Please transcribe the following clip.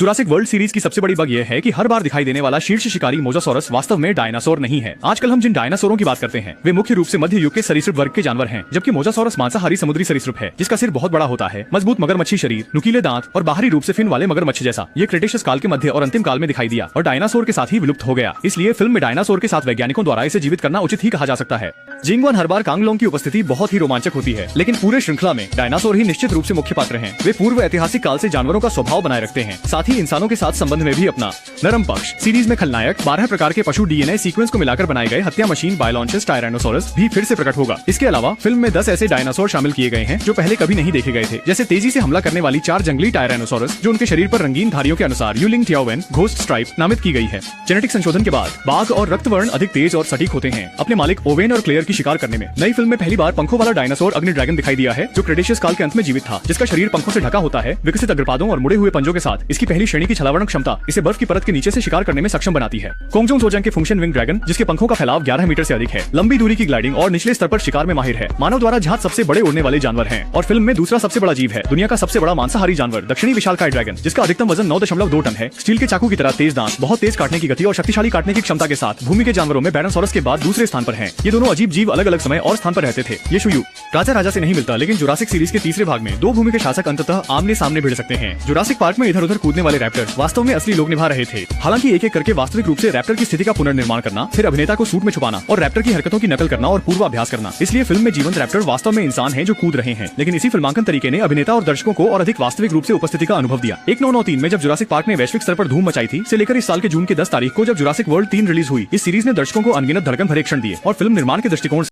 Jurassic world series की सबसे बड़ी बग यह है कि हर बार दिखाई देने वाला शीर्ष शिकारी मोजासोरस वास्तव में डायनासोर नहीं है। आजकल हम जिन डायनासोरों की बात करते हैं वे मुख्य रूप से मध्य युग के सरीसृप वर्ग के जानवर हैं, जबकि मोजासोरस मांसाहारी समुद्री सरीसृप है जिसका सिर बहुत बड़ा होता है, मजबूत मगरमच्छी शरीर, नुकीले दांत और बाहरी रूप से फिन वाले मगरमच्छ जैसा। ये क्रेटेशियस काल के मध्य और अंतिम काल में दिखाई दिया और डायनासोर के साथ ही विलुप्त हो गया। इसलिए फिल्म में डायनासोर के साथ वैज्ञानिकों द्वारा इसे जीवित करना उचित ही कहा जा सकता है। जिंगवन हर बार कांगलोंग की उपस्थिति बहुत ही रोमांचक होती है, लेकिन पूरे श्रृंखला में डायनासोर ही निश्चित रूप से मुख्य पात्र हैं। वे पूर्व ऐतिहासिक काल से जानवरों का स्वभाव बनाए रखते हैं, साथ ही इंसानों के साथ संबंध में भी अपना नरम पक्ष। सीरीज में खलनायक 12 प्रकार के पशु डीएनए सीक्वेंस को मिलाकर बनाए गए हत्या मशीन बायोलॉन्चस टायरानोसोरस भी फिर से प्रकट होगा। इसके अलावा फिल्म में 10 ऐसे डायनासोर शामिल किए गए हैं जो पहले कभी नहीं देखे गए थे, जैसे तेजी से हमला करने वाली 4 जंगली टायरानोसोरस जो उनके शरीर पर रंगीन धारियों के अनुसार यूलिंग टियाओवेन घोस्ट स्ट्राइप नामित की गई है। जेनेटिक संशोधन के बाद बाघ और रक्तवर्ण अधिक तेज और सटीक होते हैं अपने मालिक ओवेन और क्लेयर की शिकार करने में। नई फिल्म में पहली बार पंखों वाला डायनासोर अग्नि ड्रैगन दिखाई दिया है जो क्रेटेशियस काल के अंत में जीवित था, जिसका शरीर पंखों से ढका होता है। विकसित अग्रपादों और मुड़े हुए पंजों के साथ इसकी पहली श्रेणी की छलावरण क्षमता इसे बर्फ की परत के नीचे से शिकार करने में सक्षम बनाती है। कोंगजोंग सोजंग के फंक्शन विंग ड्रैगन, जिसके पंखों का फैलाव 11 मीटर से अधिक है, लंबी दूरी की ग्लाइडिंग और निचले स्तर पर शिकार में माहिर है। मानव द्वारा जहां सबसे बड़े उड़ने वाले जानवर हैं और फिल्म में दूसरा सबसे बड़ा जीव है दुनिया का सबसे बड़ा मांसाहारी जानवर दक्षिणी विशालकाय ड्रैगन, जिसका अधिकतम वजन 9.2 टन है। स्टील के चाकू की तरह तेज दांत, बहुत तेज काटने की गति और शक्तिशाली काटने की क्षमता के साथ भूमि के जानवरों में बैरनसोरस के बाद दूसरे स्थान पर हैं। ये दोनों अजीब जीव अलग अलग समय और स्थान पर रहते थे। ये शुयू राजा से नहीं मिलता, लेकिन जुरासिक सीरीज के तीसरे भाग में 2 भूमि के शासक अंततः आमने सामने भिड़ सकते हैं। जुरासिक पार्क में इधर उधर कूदने वाले रैप्टर वास्तव में असली लोग निभा रहे थे। हालांकि एक एक करके वास्तविक रूप से रैप्टर की स्थिति का पुनर्निर्माण करना, फिर अभिनेता को सूट में छुपाना और रैप्टर की हरकतों की नकल करना और पूर्वाभ्यास करना। इसलिए फिल्म में जीवंत रैप्टर वास्तव में इंसान हैं जो कूद रहे हैं, लेकिन इसी फिल्मांकन तरीके ने अभिनेता और दर्शकों को और अधिक वास्तविक रूप से उपस्थिति का अनुभव दिया। 1993 में जब जुरासिक पार्क ने वैश्विक स्तर पर धूम मचाई थी, से लेकर इस साल के जून के 10 तारीख को जब जुरासिक वर्ल्ड 3 रिलीज हुई, इस सीरीज ने दर्शकों को अनगिनत धड़कन भरे क्षण दिए और फिल्म निर्माण के दृष्टिकोण